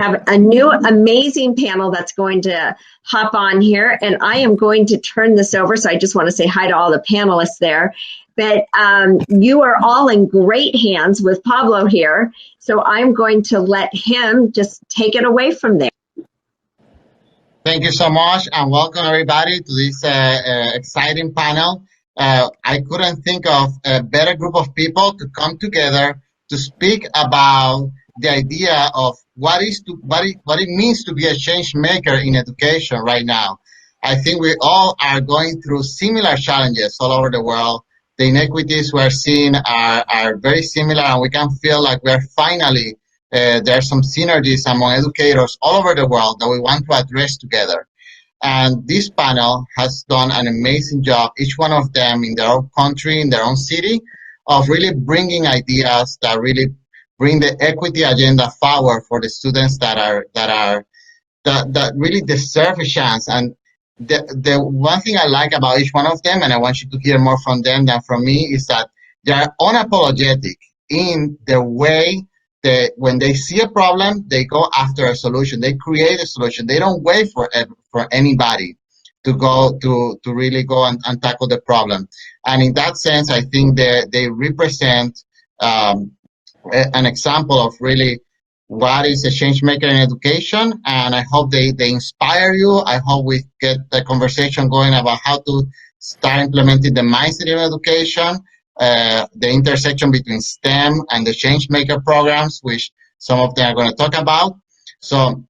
have a new amazing panel that's going to hop on here, and I am going to turn this over. So I just want to say hi to all the panelists there. But you are all in great hands with Paolo here. So I'm going to let him just take it away from there. Thank you so much, and welcome everybody to this exciting panel. I couldn't think of a better group of people to come together to speak about the idea of what it means to be a change maker in education right now. I think we all are going through similar challenges all over the world. The inequities we're seeing are very similar, and we can feel like we're finally there are some synergies among educators all over the world that we want to address together. And this panel has done an amazing job, each one of them in their own country, in their own city, of really bringing ideas that really bring the equity agenda forward for the students that really deserve a chance. And the one thing I like about each one of them, and I want you to hear more from them than from me, is that they are unapologetic in the way that when they see a problem, they go after a solution. They create a solution. They don't wait for anybody to go to really go and tackle the problem. And in that sense, I think they represent an example of really what is a change maker in education. And I hope they inspire you. I hope we get the conversation going about how to start implementing the mindset in education. The intersection between STEM and the Changemaker programs, which some of them are going to talk about. So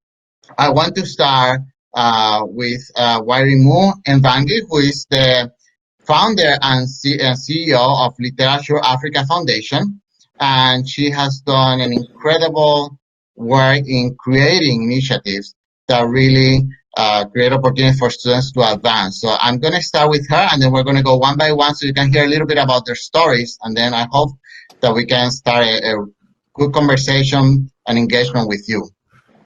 I want to start with Wairimu and Mwangi, who is the founder and CEO of Literature Africa Foundation. And she has done an incredible work in creating initiatives that really create opportunities for students to advance. So I'm going to start with her, and then we're going to go one by one so you can hear a little bit about their stories, and then I hope that we can start a good conversation and engagement with you.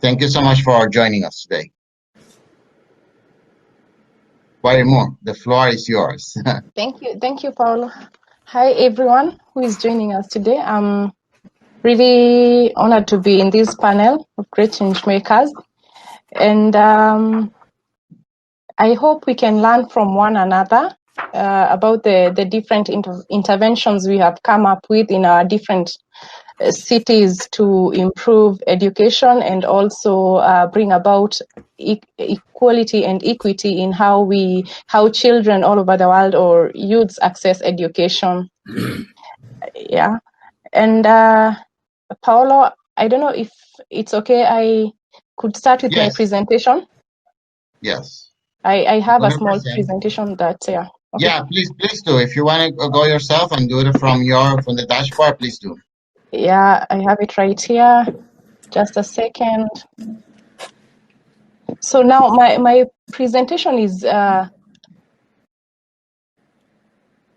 Thank you so much for joining us today. Wairimu, the floor is yours. Thank you, Paolo. Hi, everyone who is joining us today. I'm really honored to be in this panel of great change makers. And I hope we can learn from one another about the different interventions we have come up with in our different cities to improve education and also bring about equality and equity in how children all over the world or youths access education. Yeah. And Paolo, I don't know if it's okay, I could start with my presentation. Yes. I have 100%. a small presentation that, yeah. Okay. Yeah, please do. If you want to go yourself and do it from the dashboard, please do. Yeah, I have it right here. Just a second. So now my presentation is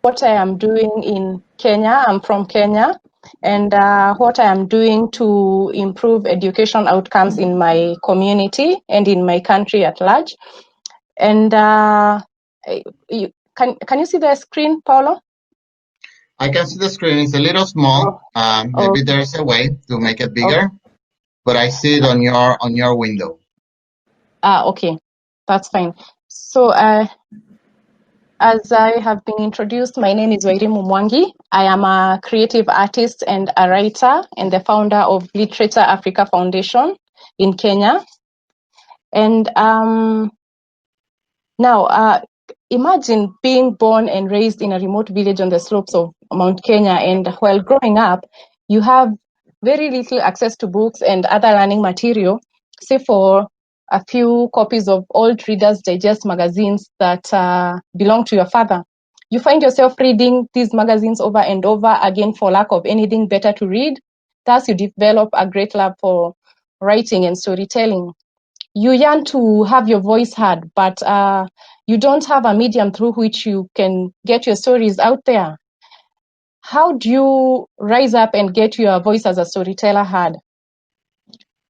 what I am doing in Kenya. I'm from Kenya, and what I am doing to improve education outcomes in my community and in my country at large. And can you see the screen, Paolo? I can see the screen. It's a little small. Maybe there's a way to make it bigger, but I see it on your window. Okay, that's fine. So as I have been introduced, my name is Wairimu Mwangi. I am a creative artist and a writer and the founder of Literature Africa Foundation in Kenya. And now, imagine being born and raised in a remote village on the slopes of Mount Kenya, and while growing up, you have very little access to books and other learning material, say for a few copies of old Reader's Digest magazines that belong to your father. You find yourself reading these magazines over and over again for lack of anything better to read. Thus, you develop a great love for writing and storytelling. You yearn to have your voice heard, but you don't have a medium through which you can get your stories out there. How do you rise up and get your voice as a storyteller heard?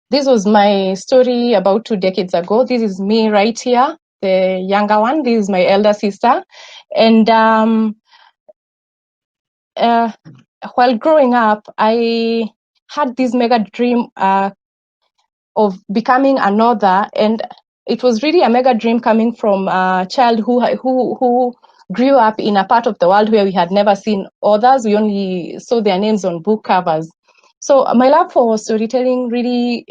This was my story about 2 decades ago. This is me right here, the younger one. This is my elder sister. And while growing up, I had this mega dream of becoming an author, and it was really a mega dream coming from a child who grew up in a part of the world where we had never seen authors. We only saw their names on book covers. So my love for storytelling really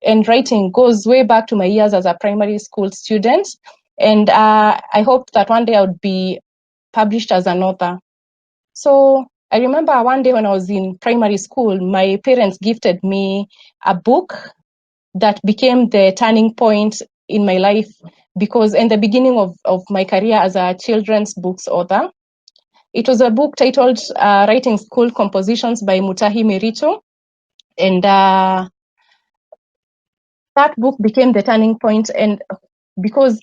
and writing goes way back to my years as a primary school student, and I hoped that one day I would be published as an author. So I remember one day when I was in primary school, my parents gifted me a book that became the turning point in my life, because in the beginning of my career as a children's books author. It was a book titled Writing School Compositions by Mutahi Merito, and that book became the turning point. And because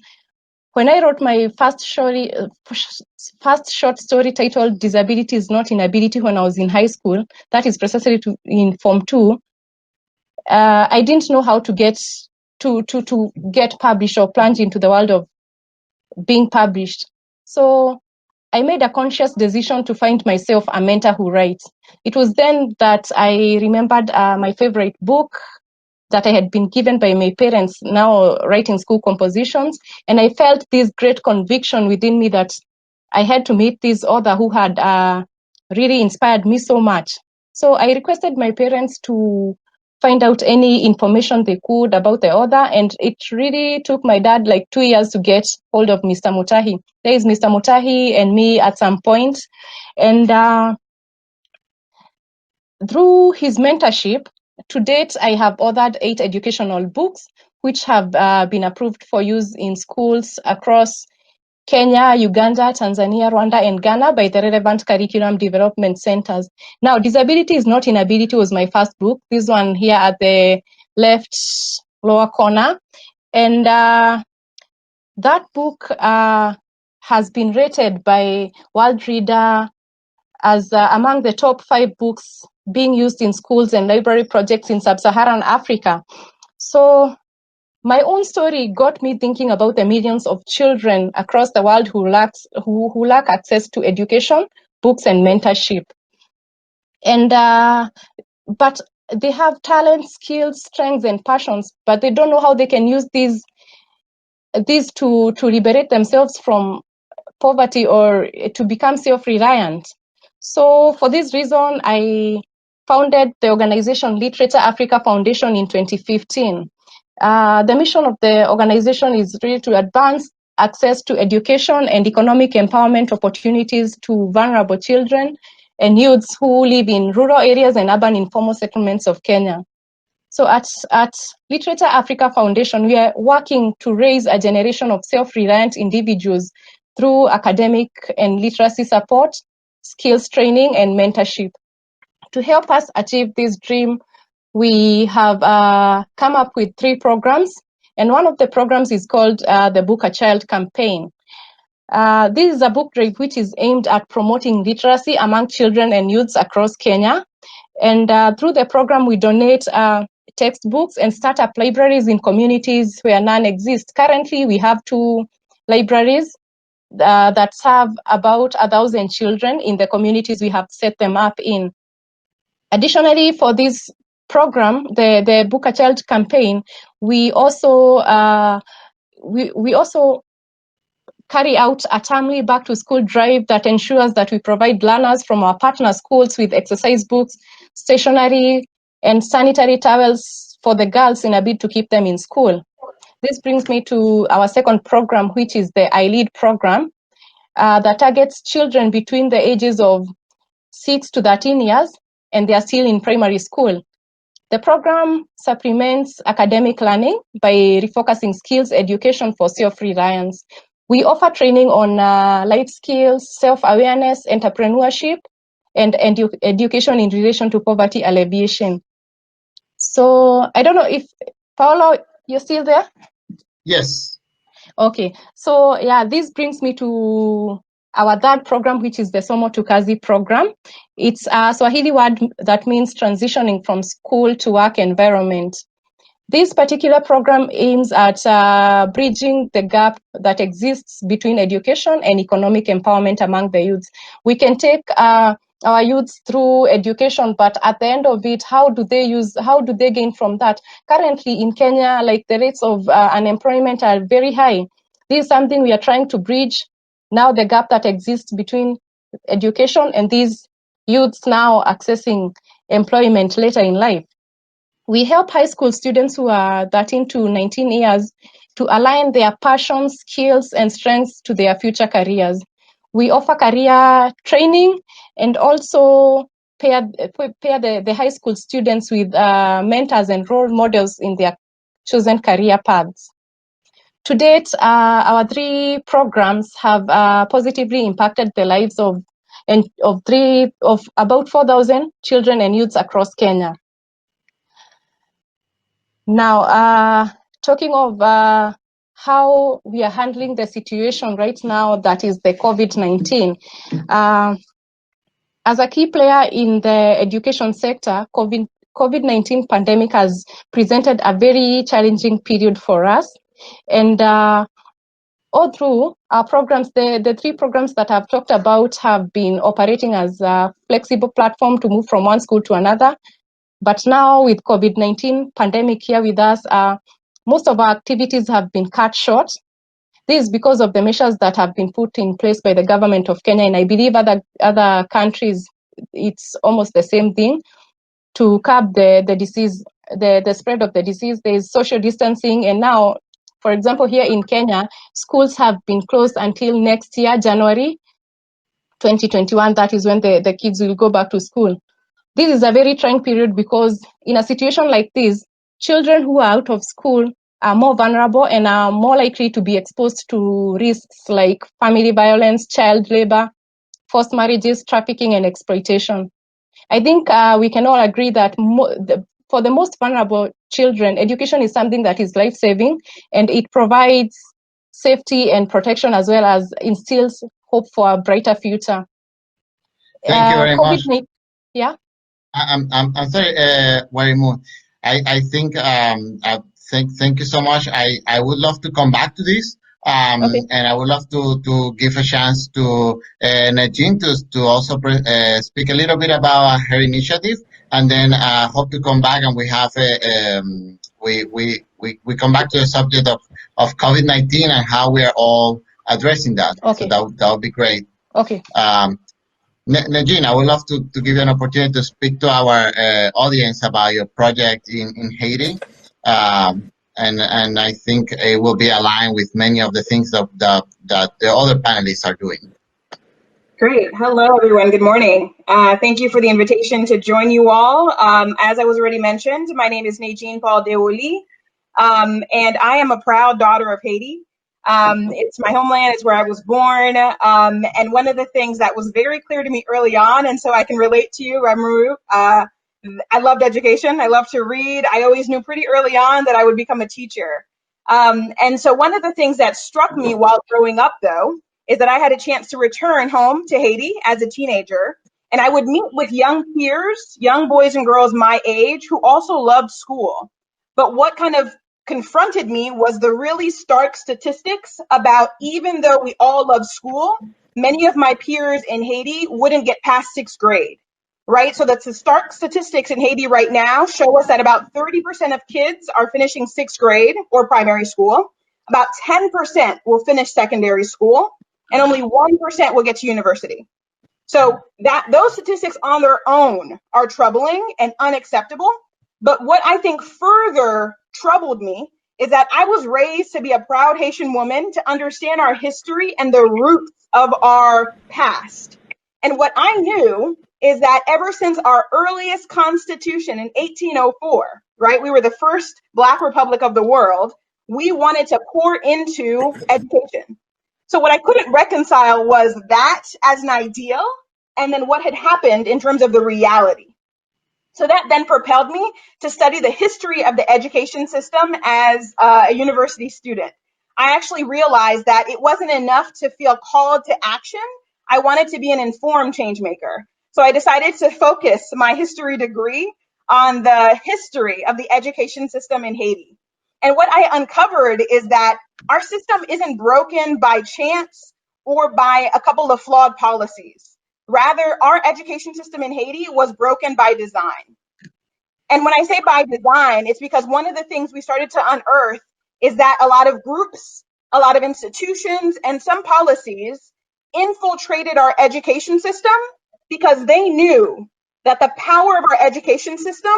when I wrote my first short story titled Disability is Not Inability when I was in high school, that is precisely in Form 2, I didn't know how to get published or plunge into the world of being published. So I made a conscious decision to find myself a mentor who writes. It was then that I remembered my favorite book that I had been given by my parents, now Writing School Compositions, and I felt this great conviction within me that I had to meet this author who had really inspired me so much. So I requested my parents to find out any information they could about the author, and it really took my dad like 2 years to get hold of Mr. Mutahi. There is Mr. Mutahi and me at some point, and through his mentorship, to date, I have authored 8 educational books, which have been approved for use in schools across Kenya, Uganda, Tanzania, Rwanda, and Ghana by the relevant curriculum development centers. Now, Disability is Not Inability was my first book, this one here at the left lower corner. And that book has been rated by World Reader as among the top 5 books being used in schools and library projects in sub-Saharan Africa. So my own story got me thinking about the millions of children across the world who lack access to education, books, and mentorship. And but they have talents, skills, strengths, and passions, but they don't know how they can use these to liberate themselves from poverty or to become self-reliant. So for this reason, I founded the organization Literature Africa Foundation in 2015. The mission of the organization is really to advance access to education and economic empowerment opportunities to vulnerable children and youths who live in rural areas and urban informal settlements of Kenya. So at Literature Africa Foundation, we are working to raise a generation of self-reliant individuals through academic and literacy support, skills training, and mentorship. To help us achieve this dream, we have come up with 3 programs, and one of the programs is called the Book a Child campaign. This is a book drive which is aimed at promoting literacy among children and youths across Kenya. And through the program, we donate textbooks and startup libraries in communities where none exist. Currently, we have 2 libraries that serve about 1,000 children in the communities we have set them up in. Additionally, for this program, the Book a Child campaign, we also carry out a timely back to school drive that ensures that we provide learners from our partner schools with exercise books, stationery, and sanitary towels for the girls in a bid to keep them in school. This brings me to our second program, which is the ILead Program, that targets children between the ages of 6 to 13 years, and they are still in primary school. The program supplements academic learning by refocusing skills education for self-reliance. We offer training on life skills, self-awareness, entrepreneurship, and education in relation to poverty alleviation. So I don't know if, Paolo, you're still there? Yes. Okay, so yeah, this brings me to our third program, which is the Somo2Kazi Program. It's a Swahili word that means transitioning from school to work environment. This particular program aims at bridging the gap that exists between education and economic empowerment among the youths. We can take our youths through education, but at the end of it, how do they gain from that? Currently in Kenya, like the rates of unemployment are very high. This is something we are trying to bridge now, the gap that exists between education and these youths now accessing employment later in life. We help high school students who are 13 to 19 years to align their passions, skills, and strengths to their future careers. We offer career training and also pair the high school students with mentors and role models in their chosen career paths. To date, our 3 programs have positively impacted the lives of about 4,000 children and youths across Kenya. Now, talking of how we are handling the situation right now, that is the COVID-19. As a key player in the education sector, COVID-19 pandemic has presented a very challenging period for us. And all through our programs, the 3 programs that I've talked about have been operating as a flexible platform to move from one school to another. But now with COVID-19 pandemic here with us, most of our activities have been cut short. This is because of the measures that have been put in place by the government of Kenya, and I believe other countries, it's almost the same thing. To curb the disease, the spread of the disease, there is social distancing, and now, for example, here in Kenya, schools have been closed until next year, January 2021. That is when the kids will go back to school. This is a very trying period because in a situation like this, children who are out of school are more vulnerable and are more likely to be exposed to risks like family violence, child labor, forced marriages, trafficking, and exploitation. I think we can all agree that for the most vulnerable children, education is something that is life-saving, and it provides safety and protection as well as instills hope for a brighter future. Thank you very much. Yeah. I'm sorry, Wairimu. I think thank you so much. I would love to come back to this. Okay. And I would love to give a chance to Nedagine to also speak a little bit about her initiative, and then hope to come back and we have we come back to the subject of COVID-19 and how we are all addressing that. Okay. So that would be great. Okay. Nedagine, I would love to give you an opportunity to speak to our audience about your project in Haiti. And I think it will be aligned with many of the things that the other panelists are doing. Great. Hello, everyone. Good morning. Thank you for the invitation to join you all. As I was already mentioned, my name is Nedagine Paul Deroly, and I am a proud daughter of Haiti. It's my homeland. It's where I was born. And one of the things that was very clear to me early on, and so I can relate to you, Wairimu, I loved education. I loved to read. I always knew pretty early on that I would become a teacher. And so one of the things that struck me while growing up, though, is that I had a chance to return home to Haiti as a teenager. And I would meet with young peers, young boys and girls my age, who also loved school. But what kind of confronted me was the really stark statistics about, even though we all love school, many of my peers in Haiti wouldn't get past 6th grade. Right? So that's the stark statistics in Haiti right now show us that about 30% of kids are finishing 6th grade or primary school. About 10% will finish secondary school, and only 1% will get to university. So those statistics on their own are troubling and unacceptable. But what I think further troubled me is that I was raised to be a proud Haitian woman, to understand our history and the roots of our past. And what I knew is that ever since our earliest constitution in 1804, right, we were the first Black republic of the world, we wanted to pour into education. So what I couldn't reconcile was that as an ideal, and then what had happened in terms of the reality. So that then propelled me to study the history of the education system as a university student. I actually realized that it wasn't enough to feel called to action. I wanted to be an informed change maker. So I decided to focus my history degree on the history of the education system in Haiti. And what I uncovered is that our system isn't broken by chance or by a couple of flawed policies. Rather, our education system in Haiti was broken by design. And when I say by design, it's because one of the things we started to unearth is that a lot of groups, a lot of institutions, and some policies infiltrated our education system because they knew that the power of our education system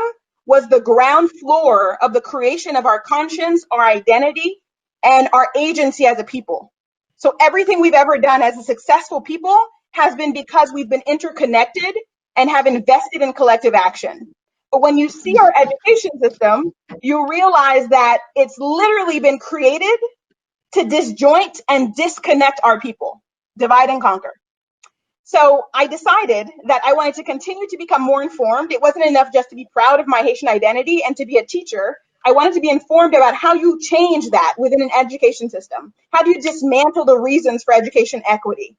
was the ground floor of the creation of our conscience, our identity, and our agency as a people. So everything we've ever done as a successful people has been because we've been interconnected and have invested in collective action. But when you see our education system, you realize that it's literally been created to disjoint and disconnect our people, divide and conquer. So I decided that I wanted to continue to become more informed. It wasn't enough just to be proud of my Haitian identity and to be a teacher. I wanted to be informed about how you change that within an education system. How do you dismantle the reasons for education equity?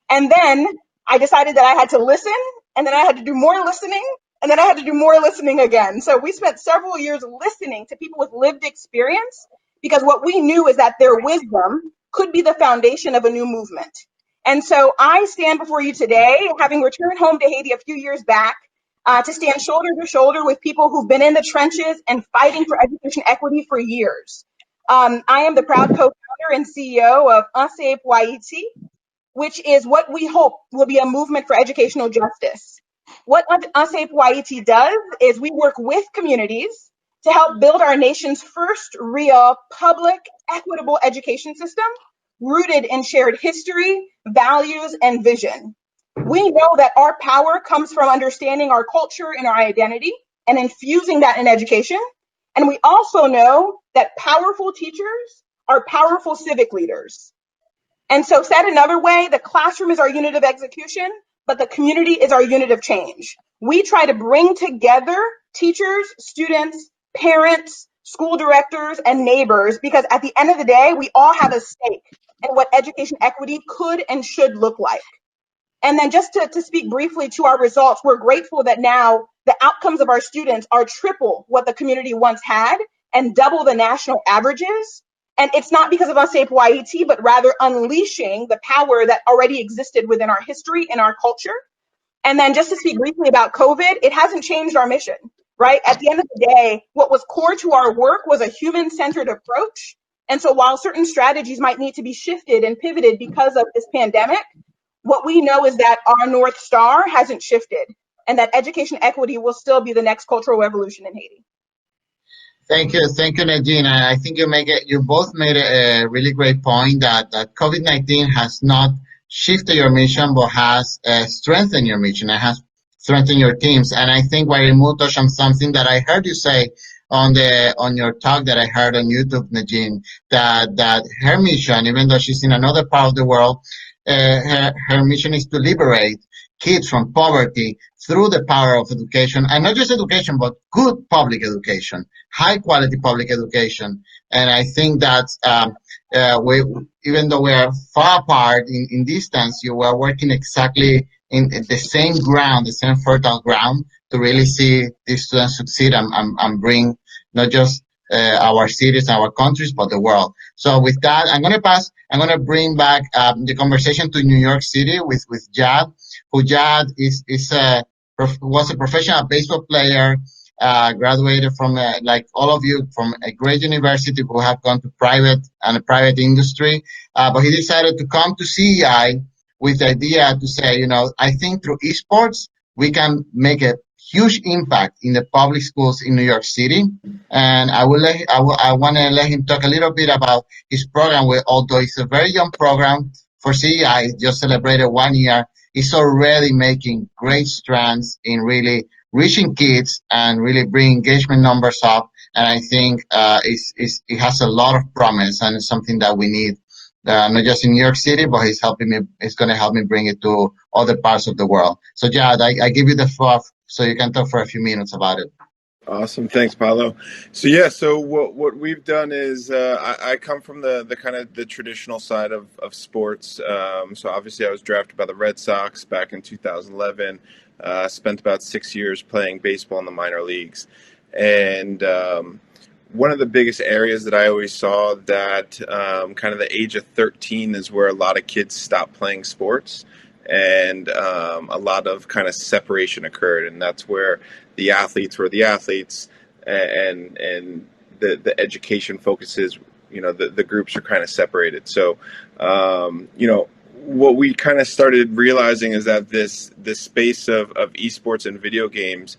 And then I decided that I had to listen, and then I had to do more listening, and then I had to do more listening again. So we spent several years listening to people with lived experience, because what we knew is that their wisdom could be the foundation of a new movement. And so I stand before you today, having returned home to Haiti a few years back, to stand shoulder to shoulder with people who've been in the trenches and fighting for education equity for years. I am the proud co-founder and CEO of Anseye, which is what we hope will be a movement for educational justice. What Anseye does is we work with communities to help build our nation's first real public equitable education system rooted in shared history, values, and vision. We know that our power comes from understanding our culture and our identity and infusing that in education. And we also know that powerful teachers are powerful civic leaders. And so said another way, the classroom is our unit of execution, but the community is our unit of change. We try to bring together teachers, students, parents, school directors, and neighbors, because at the end of the day, we all have a stake in what education equity could and should look like. And then just to speak briefly to our results, we're grateful that now the outcomes of our students are triple what the community once had and double the national averages. And it's not because of Anseye, but rather unleashing the power that already existed within our history and our culture. And then just to speak briefly about COVID, it hasn't changed our mission, right? At the end of the day, what was core to our work was a human-centered approach. And so while certain strategies might need to be shifted and pivoted because of this pandemic, what we know is that our North Star hasn't shifted and that education equity will still be the next cultural revolution in Haiti. Thank you, Nadine. I think you both made a really great point that COVID-19 has not shifted your mission, but has strengthened your mission and has strengthened your teams. And I think Wairimu touched on something that I heard you say on your talk that I heard on YouTube, Nadine, that her mission, even though she's in another part of the world, her mission is to liberate kids from poverty through the power of education, and not just education, but good public education, high quality public education. And I think that even though we are far apart in distance, you are working exactly in the same ground, the same fertile ground, to really see these students succeed and bring not just our cities, our countries, but the world. So with that, I'm going to bring back the conversation to New York City with Jadd, who Jadd was a professional baseball player, graduated from, like all of you, from a great university who have gone to private industry. But he decided to come to CEI with the idea to say, I think through esports, we can make a huge impact in the public schools in New York City. And I want to let him talk a little bit about his program, although it's a very young program for CEI, just celebrated 1 year. It's already making great strides in really reaching kids and really bringing engagement numbers up. And I think it has a lot of promise, and it's something that we need, not just in New York City, but it's going to help me bring it to other parts of the world. So Jadd, I give you the floor so you can talk for a few minutes about it. Awesome. Thanks, Paolo. So what we've done is I come from the kind of the traditional side of sports. So obviously I was drafted by the Red Sox back in 2011, spent about 6 years playing baseball in the minor leagues. And one of the biggest areas that I always saw that kind of the age of 13 is where a lot of kids stop playing sports. and a lot of kind of separation occurred, and that's where the athletes were the athletes, and the education focuses. The groups are kind of separated. So, what we kind of started realizing is that this space of esports and video games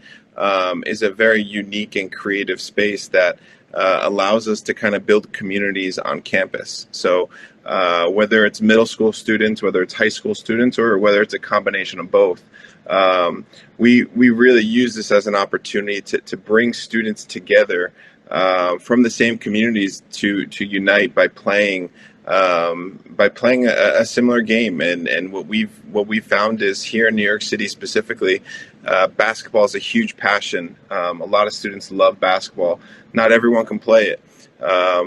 is a very unique and creative space that allows us to kind of build communities on campus. So whether it's middle school students, whether it's high school students, or whether it's a combination of both, we really use this as an opportunity to bring students together from the same communities to unite by playing a similar game. And what we've found is here in New York City specifically, basketball is a huge passion. A lot of students love basketball. Not everyone can play it.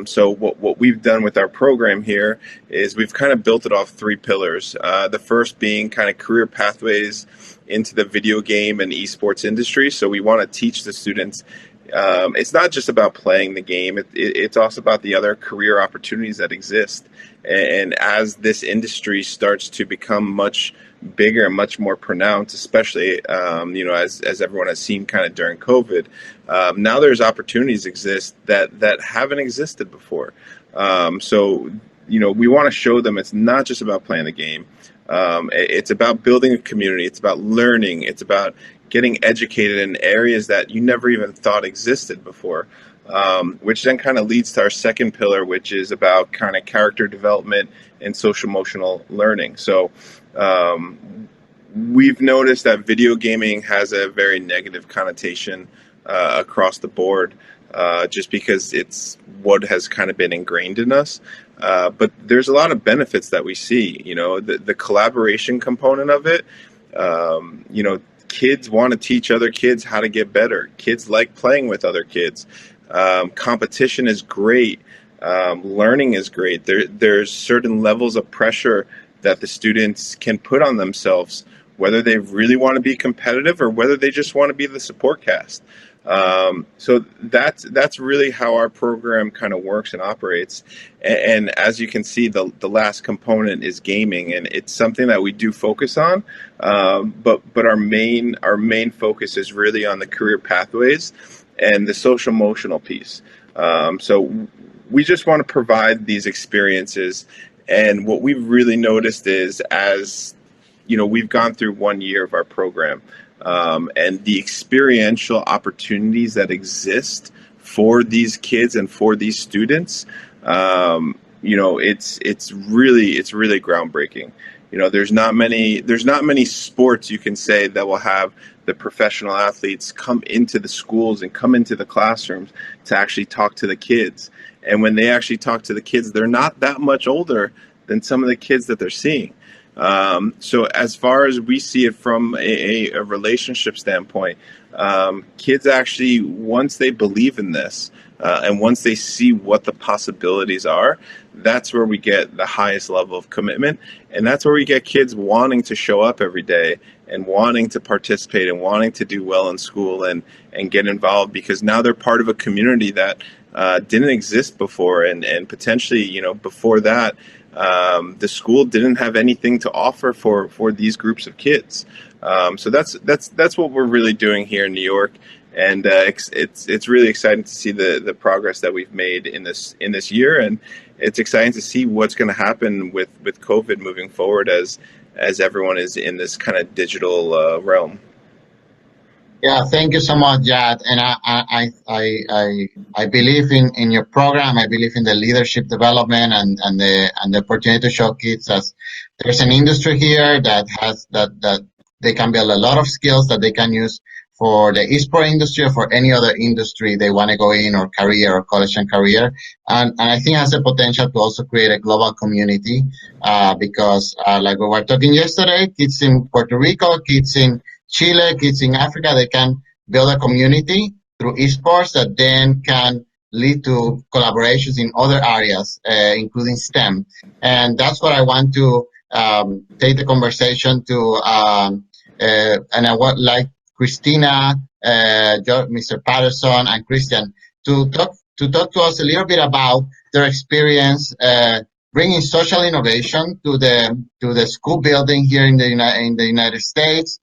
So what we've done with our program here is we've kind of built it off three pillars. The first being kind of career pathways into the video game and esports industry. So we want to teach the students it's not just about playing the game. It's also about the other career opportunities that exist. And as this industry starts to become much bigger and much more pronounced, especially, as everyone has seen kind of during COVID, now there's opportunities exist that haven't existed before. So we want to show them it's not just about playing the game. It's about building a community. It's about learning. It's about getting educated in areas that you never even thought existed before, which then kind of leads to our second pillar, which is about kind of character development and social emotional learning. So we've noticed that video gaming has a very negative connotation across the board, just because it's what has kind of been ingrained in us. But there's a lot of benefits that we see, the collaboration component of it. Kids want to teach other kids how to get better. Kids like playing with other kids. Competition is great. Learning is great. There's certain levels of pressure that the students can put on themselves, whether they really want to be competitive or whether they just want to be the support cast. So that's really how our program kind of works and operates. And as you can see, the last component is gaming, and it's something that we do focus on. But our main focus is really on the career pathways and the social emotional piece. So we just want to provide these experiences. And what we've really noticed is, as we've gone through 1 year of our program, and the experiential opportunities that exist for these kids and for these students, it's really groundbreaking. There's not many sports you can say that will have the professional athletes come into the schools and come into the classrooms to actually talk to the kids. And when they actually talk to the kids, they're not that much older than some of the kids that they're seeing. So as far as we see it from a relationship standpoint, kids actually, once they believe in this, and once they see what the possibilities are, that's where we get the highest level of commitment. And that's where we get kids wanting to show up every day and wanting to participate and wanting to do well in school and get involved, because now they're part of a community that didn't exist before. And potentially, before that, the school didn't have anything to offer for these groups of kids. So that's what we're really doing here in New York. And it's really exciting to see the progress that we've made in this year, and it's exciting to see what's going to happen with COVID moving forward as everyone is in this kind of digital realm. Yeah, thank you so much, Jadd. And I believe in your program. I believe in the leadership development and the opportunity to show kids as there's an industry here that has that they can build a lot of skills that they can use for the esports industry or for any other industry they want to go in, or career, or college and career. And I think it has the potential to also create a global community, because like we were talking yesterday, kids in Puerto Rico, kids in Chile, kids in Africa, they can build a community through esports that then can lead to collaborations in other areas, including STEM. And that's what I want to take the conversation to, and I want like Kristina, Mr. Patterson, and Christian to talk to us a little bit about their experience bringing social innovation to the school building here in the United States.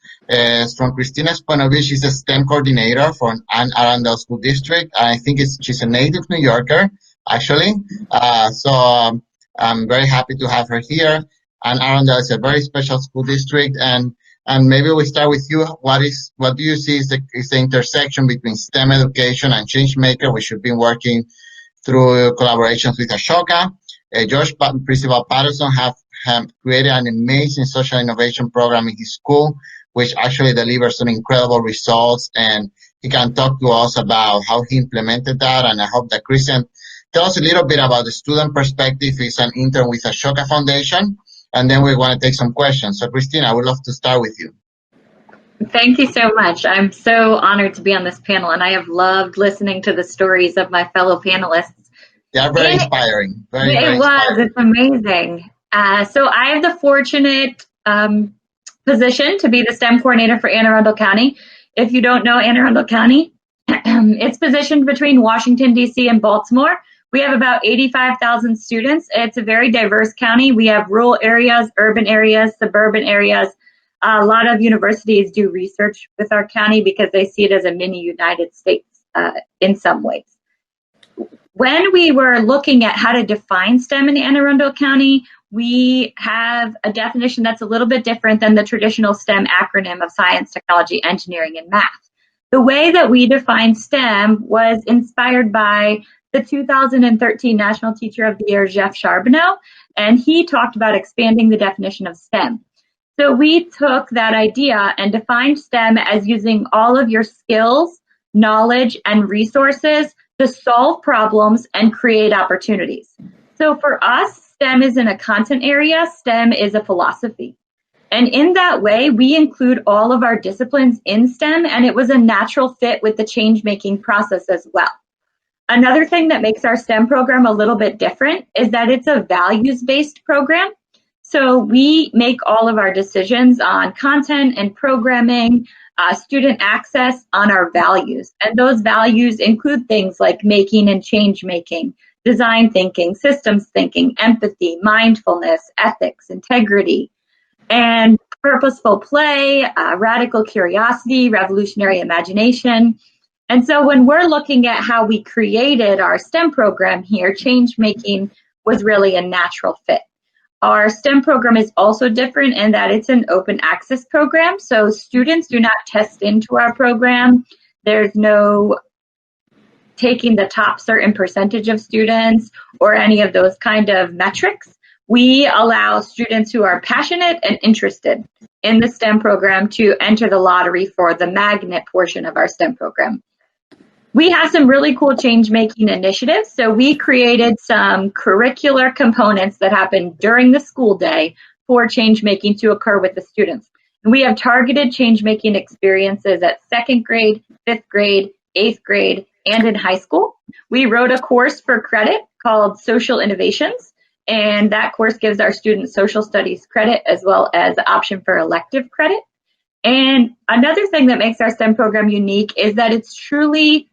From Kristina's point of view, she's a STEM coordinator for Arundel School District. I think she's a native New Yorker, actually. So I'm very happy to have her here. And Arundel is a very special school district. And maybe we start with you. What do you see is the intersection between STEM education and Changemaker, which you've been working through collaborations with Ashoka? Principal Patterson have created an amazing social innovation program in his school, which actually delivers some incredible results. And he can talk to us about how he implemented that. And I hope that Christian tell us a little bit about the student perspective. He's an intern with Ashoka Foundation. And then we want to take some questions. So, Kristina, I would love to start with you. Thank you so much. I'm so honored to be on this panel, and I have loved listening to the stories of my fellow panelists. They are very inspiring. It's amazing. So I have the fortunate position to be the STEM coordinator for Anne Arundel County. If you don't know Anne Arundel County, it's positioned between Washington, D.C. and Baltimore. We have about 85,000 students. It's a very diverse county. We have rural areas, urban areas, suburban areas. A lot of universities do research with our county because they see it as a mini United States in some ways. When we were looking at how to define STEM in Anne Arundel County, we have a definition that's a little bit different than the traditional STEM acronym of science, technology, engineering, and math. The way that we define STEM was inspired by the 2013 National Teacher of the Year, Jeff Charbonneau, and he talked about expanding the definition of STEM. So we took that idea and defined STEM as using all of your skills, knowledge, and resources to solve problems and create opportunities. So for us, STEM isn't a content area, STEM is a philosophy. And in that way, we include all of our disciplines in STEM, and it was a natural fit with the change-making process as well. Another thing that makes our STEM program a little bit different is that it's a values-based program. So we make all of our decisions on content and programming, student access on our values. And those values include things like making and change making, design thinking, systems thinking, empathy, mindfulness, ethics, integrity, and purposeful play, radical curiosity, revolutionary imagination. And so when we're looking at how we created our STEM program here, change making was really a natural fit. Our STEM program is also different in that it's an open access program, so students do not test into our program. There's no taking the top certain percentage of students or any of those kind of metrics. We allow students who are passionate and interested in the STEM program to enter the lottery for the magnet portion of our STEM program. We have some really cool change-making initiatives. So we created some curricular components that happen during the school day for change-making to occur with the students. And we have targeted change-making experiences at 2nd grade, 5th grade, 8th grade, and in high school. We wrote a course for credit called Social Innovations, and that course gives our students social studies credit as well as the option for elective credit. And another thing that makes our STEM program unique is that it's truly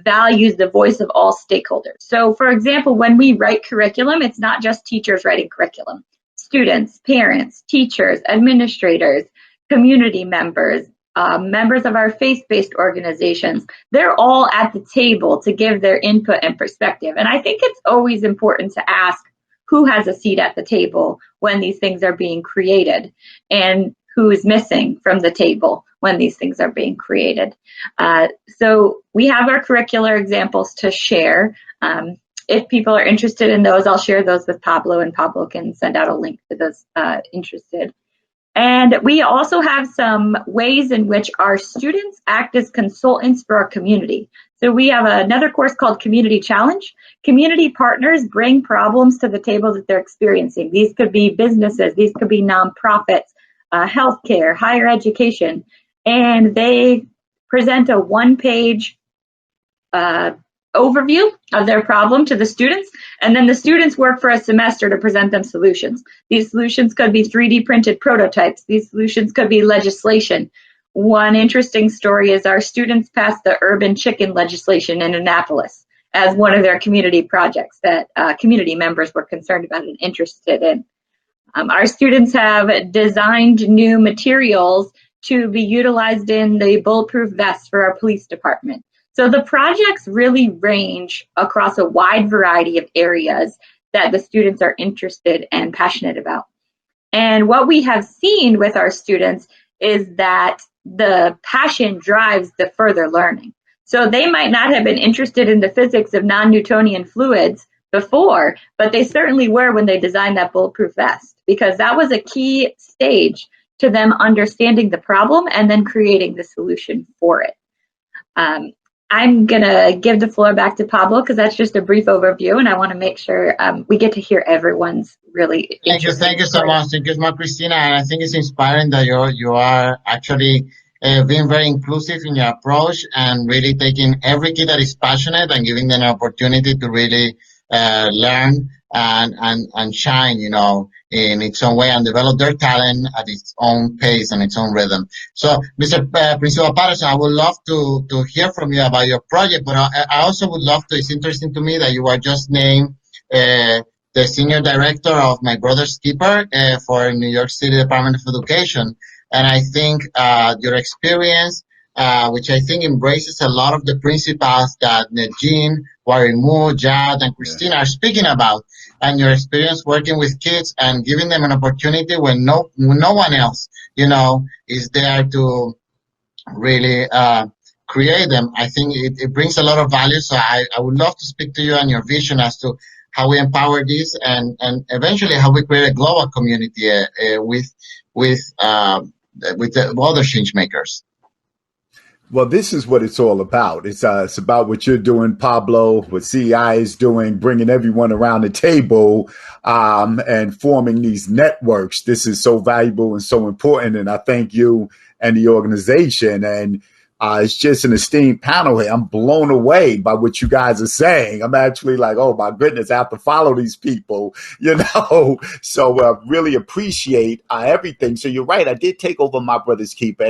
values the voice of all stakeholders. So for example, when we write curriculum, it's not just teachers writing curriculum. Students, parents, teachers, administrators, community members, members of our faith-based organizations, they're all at the table to give their input and perspective. And I think it's always important to ask who has a seat at the table when these things are being created and who is missing from the table when these things are being created. So we have our curricular examples to share. If people are interested in those, I'll share those with Pablo, and Pablo can send out a link to those interested. And we also have some ways in which our students act as consultants for our community. So we have another course called Community Challenge. Community partners bring problems to the table that they're experiencing. These could be businesses, these could be nonprofits, healthcare, higher education, and they present a one-page overview of their problem to the students, and then the students work for a semester to present them solutions. These solutions could be 3D printed prototypes. These solutions could be legislation. One interesting story is our students passed the urban chicken legislation in Annapolis, as one of their community projects that community members were concerned about and interested in. Our students have designed new materials to be utilized in the bulletproof vests for our police department. So the projects really range across a wide variety of areas that the students are interested and passionate about. And what we have seen with our students is that the passion drives the further learning. So they might not have been interested in the physics of non-Newtonian fluids before, but they certainly were when they designed that bulletproof vest, because that was a key stage to them understanding the problem and then creating the solution for it. I'm going to give the floor back to Pablo because that's just a brief overview, and I want to make sure we get to hear everyone's really interesting. Thank you so much. Thank you so much, Kristina. And I think it's inspiring that you are actually being very inclusive in your approach and really taking every kid that is passionate and giving them an opportunity to really learn and shine, in its own way and develop their talent at its own pace and its own rhythm. So, Mr. Principal Patterson, I would love to hear from you about your project, but I also would love to, it's interesting to me that you are just named the Senior Director of My Brother's Keeper for New York City Department of Education. And I think your experience, which I think embraces a lot of the principles that Nedagine, Wairimu, Jadd, and Kristina are speaking about, and your experience working with kids and giving them an opportunity when no one else, is there to really create them. I think it brings a lot of value. So I would love to speak to you and your vision as to how we empower this and eventually how we create a global community with the other changemakers. Well, this is what it's all about. It's about what you're doing, Pablo, what CEI is doing, bringing everyone around the table and forming these networks. This is so valuable and so important. And I thank you and the organization. And it's just an esteemed panel here. I'm blown away by what you guys are saying. I'm actually like, oh, my goodness, I have to follow these people, So really appreciate everything. So you're right. I did take over My Brother's Keeper,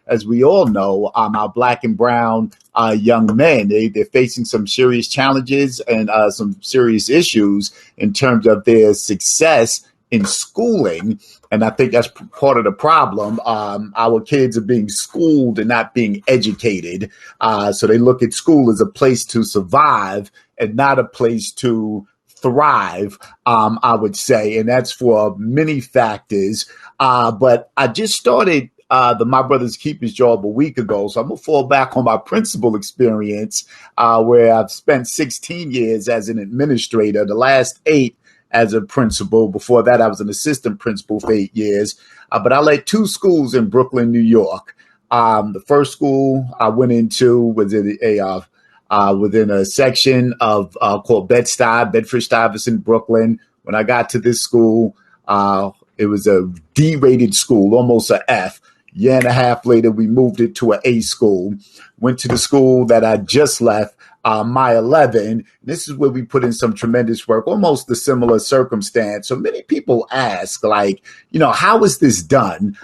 as we all know, our Black and brown young men. They're facing some serious challenges and some serious issues in terms of their success in schooling. And I think that's part of the problem. Our kids are being schooled and not being educated. So they look at school as a place to survive and not a place to thrive, I would say. And that's for many factors. But I just started the My Brother's Keeper's job a week ago. So I'm going to fall back on my principal experience, where I've spent 16 years as an administrator, the last 8 as a principal. Before that, I was an assistant principal for 8 years. But I led 2 schools in Brooklyn, New York. The first school I went into was within a section of called Bedford-Stuyvesant, Brooklyn. When I got to this school, it was a D-rated school, almost an F. Year and a half later, we moved it to an A school. Went to the school that I just left, Meyer Levin. This is where we put in some tremendous work, almost a similar circumstance. So many people ask, how is this done?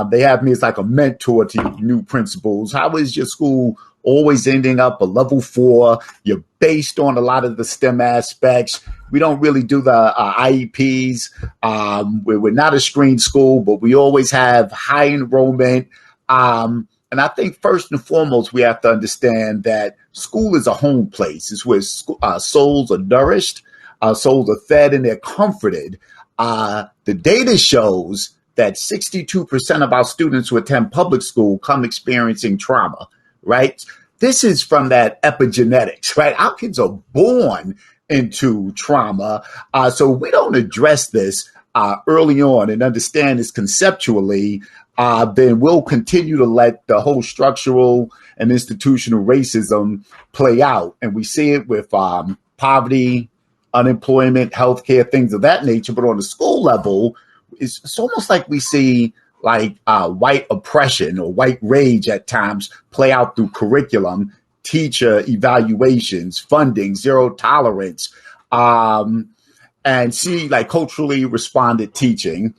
They have me as like a mentor to new principals. How is your school always ending up a level 4? You're based on a lot of the STEM aspects. We don't really do the IEPs. We're not a screen school, but we always have high enrollment. And I think first and foremost, we have to understand that school is a home place. It's where souls are nourished, souls are fed, and they're comforted. The data shows that 62% of our students who attend public school come experiencing trauma, right? This is from that epigenetics, right? Our kids are born into trauma. So we don't address this early on and understand this conceptually, then we'll continue to let the whole structural and institutional racism play out. And we see it with poverty, unemployment, healthcare, things of that nature. But on the school level, it's almost like we see white oppression or white rage at times play out through curriculum, teacher evaluations, funding, zero tolerance, and see culturally responded teaching.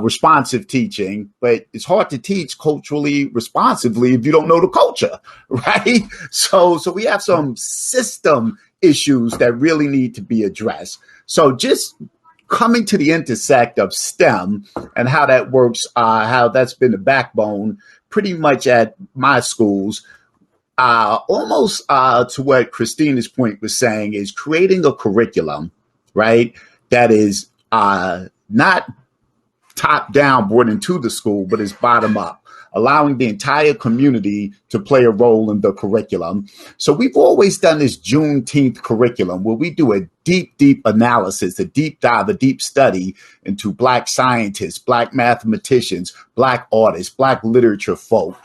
responsive teaching, but it's hard to teach culturally responsively if you don't know the culture, right? So we have some system issues that really need to be addressed. So just coming to the intersect of STEM and how that works, how that's been the backbone pretty much at my schools, almost to what Kristina's point was saying, is creating a curriculum, right, that is not top down brought into the school, but is bottom up, allowing the entire community to play a role in the curriculum. So we've always done this Juneteenth curriculum where we do a deep analysis, a deep dive, a deep study into Black scientists, Black mathematicians, Black artists, Black literature folk.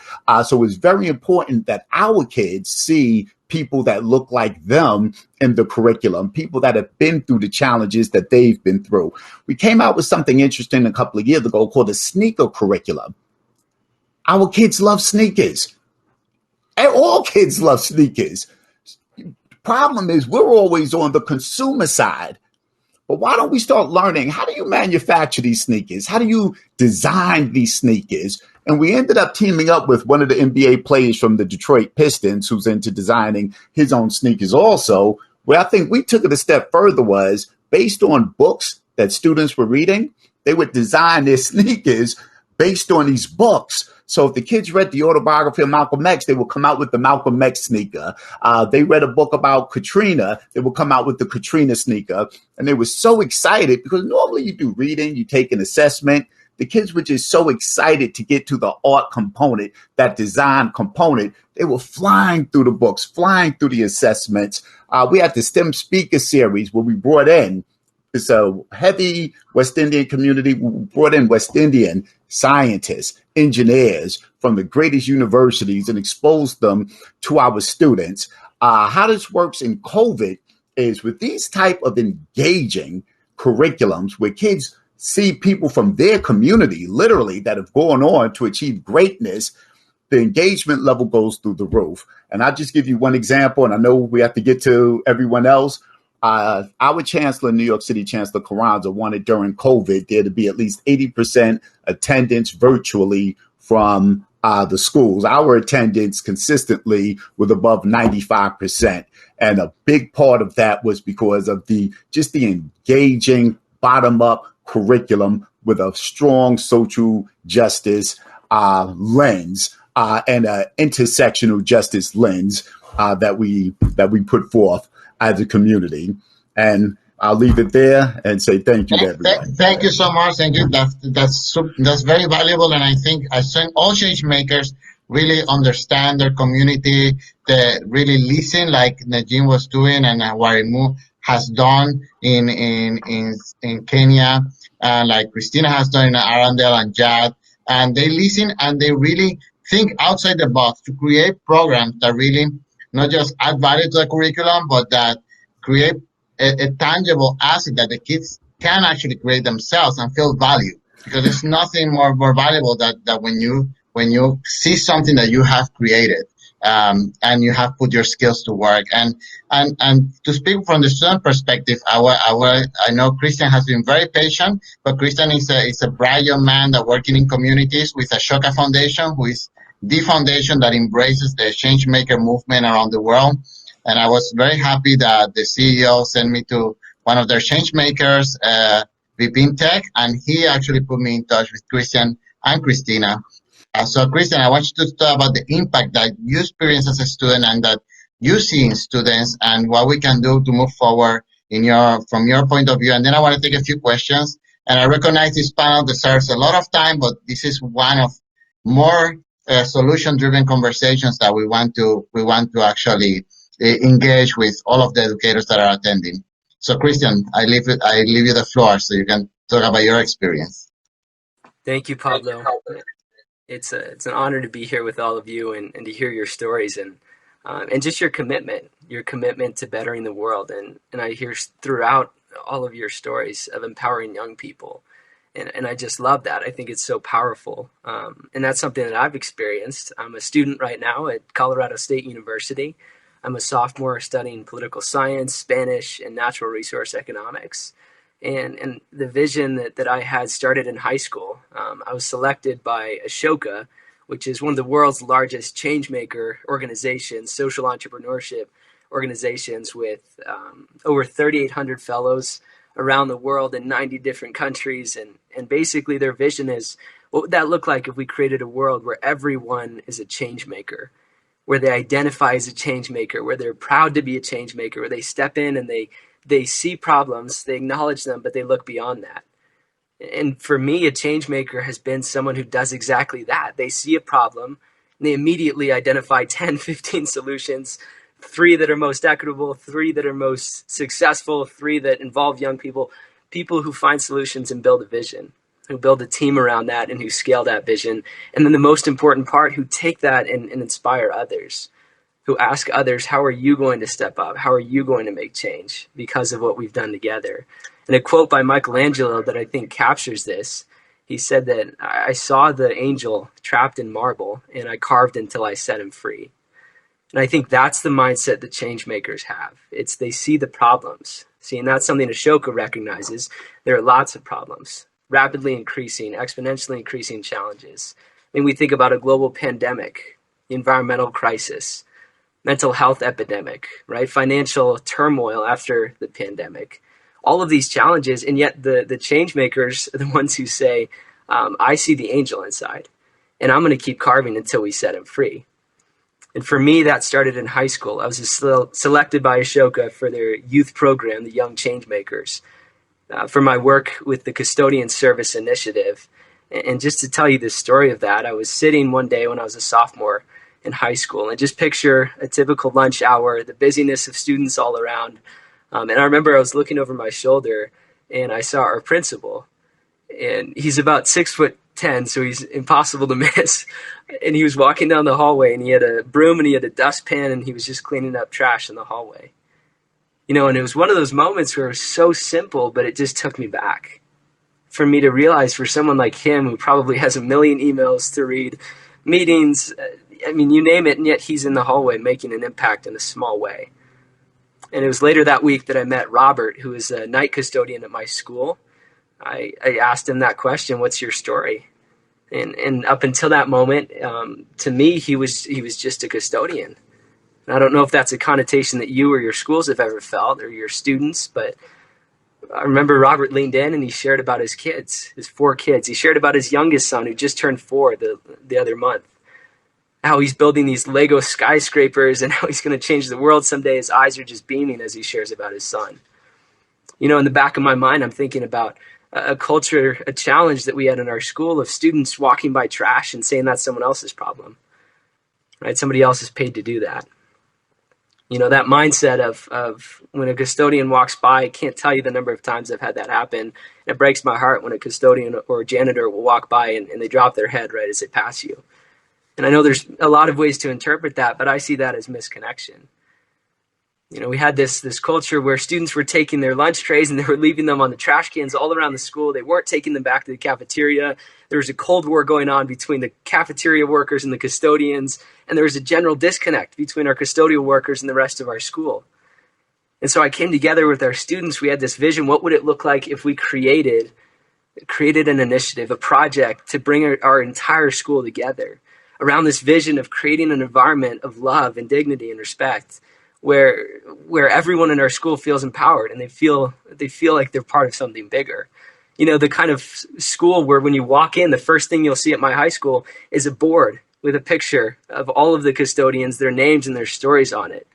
So it's very important that our kids see people that look like them in the curriculum, people that have been through the challenges that they've been through. We came out with something interesting a couple of years ago called a sneaker curriculum. Our kids love sneakers. And all kids love sneakers. Problem is, we're always on the consumer side. But why don't we start learning, how do you manufacture these sneakers? How do you design these sneakers? And we ended up teaming up with one of the NBA players from the Detroit Pistons, who's into designing his own sneakers also. Where I think we took it a step further was, based on books that students were reading, they would design their sneakers based on these books. So if the kids read the autobiography of Malcolm X, they would come out with the Malcolm X sneaker. They read a book about Katrina, they would come out with the Katrina sneaker. And they were so excited because normally you do reading, you take an assessment. The kids were just so excited to get to the art component, that design component. They were flying through the books, flying through the assessments. We had the STEM speaker series where we brought in, it's a heavy West Indian community. We brought in West Indian scientists, engineers from the greatest universities and exposed them to our students. How this works in COVID is with these type of engaging curriculums where kids see people from their community, literally, that have gone on to achieve greatness, the engagement level goes through the roof. And I'll just give you one example, and I know we have to get to everyone else. Our chancellor, New York City Chancellor Carranza, wanted during COVID there to be at least 80% attendance virtually from the schools. Our attendance consistently was above 95%. And a big part of that was because of the engaging bottom-up curriculum with a strong social justice lens and an intersectional justice lens that we put forth as a community. And I'll leave it there and say thank you to everyone. Thank you so much. Thank you. That's very valuable. And I think all changemakers really understand their community, they really listen like Nedagine was doing and Wairimu has done in Kenya, like Kristina has done in Arundel and Jadd. And they listen and they really think outside the box to create programs that really not just add value to the curriculum, but that create a tangible asset that the kids can actually create themselves and feel value. Because there's nothing more valuable that when you see something that you have created, and you have put your skills to work. And to speak from the student perspective, I know Christian has been very patient, but Christian is a bright young man that working in communities with Ashoka Foundation, who is the foundation that embraces the Changemaker movement around the world. And I was very happy that the CEO sent me to one of their Changemakers, VP Tech, and he actually put me in touch with Christian and Kristina. So Christian, I want you to talk about the impact that you experience as a student and that you see in students and what we can do to move forward from your point of view. And then I want to take a few questions. And I recognize this panel deserves a lot of time, but this is one of more solution-driven conversations that we want to actually engage with all of the educators that are attending. So, Christian, I leave you the floor so you can talk about your experience. Thank you, Pablo. It's an honor to be here with all of you and to hear your stories and just your commitment to bettering the world. And I hear throughout all of your stories of empowering young people. And I just love that. I think it's so powerful. And that's something that I've experienced. I'm a student right now at Colorado State University. I'm a sophomore studying political science, Spanish, and natural resource economics. And the vision that I had started in high school. I was selected by Ashoka, which is one of the world's largest changemaker organizations, social entrepreneurship organizations with over 3,800 fellows around the world in 90 different countries. And basically their vision is, what would that look like if we created a world where everyone is a change maker, where they identify as a change maker, where they're proud to be a change maker, where they step in and they see problems, they acknowledge them, but they look beyond that. And for me, a change maker has been someone who does exactly that. They see a problem, and they immediately identify 10, 15 solutions, 3 that are most equitable, 3 that are most successful, 3 that involve young people, people who find solutions and build a vision, who build a team around that and who scale that vision. And then the most important part, who take that and inspire others, who ask others, how are you going to step up? How are you going to make change because of what we've done together? And a quote by Michelangelo that I think captures this, he said that I saw the angel trapped in marble and I carved until I set him free. And I think that's the mindset that change makers have. It's they see the problems. See, and that's something Ashoka recognizes. There are lots of problems, rapidly increasing, exponentially increasing challenges. I mean, we think about a global pandemic, the environmental crisis, mental health epidemic, right? Financial turmoil after the pandemic, all of these challenges. And yet the change makers are the ones who say, I see the angel inside and I'm going to keep carving until we set him free. And for me, that started in high school. I was selected by Ashoka for their youth program, the Young Changemakers, for my work with the Custodian Service Initiative. And just to tell you the story of that, I was sitting one day when I was a sophomore in high school, and just picture a typical lunch hour, the busyness of students all around. And I remember I was looking over my shoulder and I saw our principal, and he's about 6'10", so he's impossible to miss. And he was walking down the hallway and he had a broom and he had a dustpan and he was just cleaning up trash in the hallway. You know, and it was one of those moments where it was so simple, but it just took me back for me to realize, for someone like him who probably has a million emails to read, meetings, I mean, you name it, and yet he's in the hallway making an impact in a small way. And it was later that week that I met Robert, who is a night custodian at my school. I asked him that question, what's your story? And up until that moment, to me, he was just a custodian. And I don't know if that's a connotation that you or your schools have ever felt, or your students, but I remember Robert leaned in and he shared about his kids, his 4 kids. He shared about his youngest son, who just turned 4 the other month, how he's building these Lego skyscrapers and how he's going to change the world someday. His eyes are just beaming as he shares about his son. You know, in the back of my mind, I'm thinking about a culture, a challenge that we had in our school of students walking by trash and saying that's someone else's problem, right? Somebody else is paid to do that. You know, that mindset of when a custodian walks by, I can't tell you the number of times I've had that happen. It breaks my heart when a custodian or a janitor will walk by and they drop their head right as they pass you. And I know there's a lot of ways to interpret that, but I see that as misconnection. You know, we had this culture where students were taking their lunch trays and they were leaving them on the trash cans all around the school. They weren't taking them back to the cafeteria. There was a cold war going on between the cafeteria workers and the custodians, and there was a general disconnect between our custodial workers and the rest of our school. And so I came together with our students. We had this vision. What would it look like if we created an initiative, a project to bring our entire school together around this vision of creating an environment of love and dignity and respect, where everyone in our school feels empowered and they feel like they're part of something bigger. You know, the kind of school where when you walk in, the first thing you'll see at my high school is a board with a picture of all of the custodians, their names and their stories on it.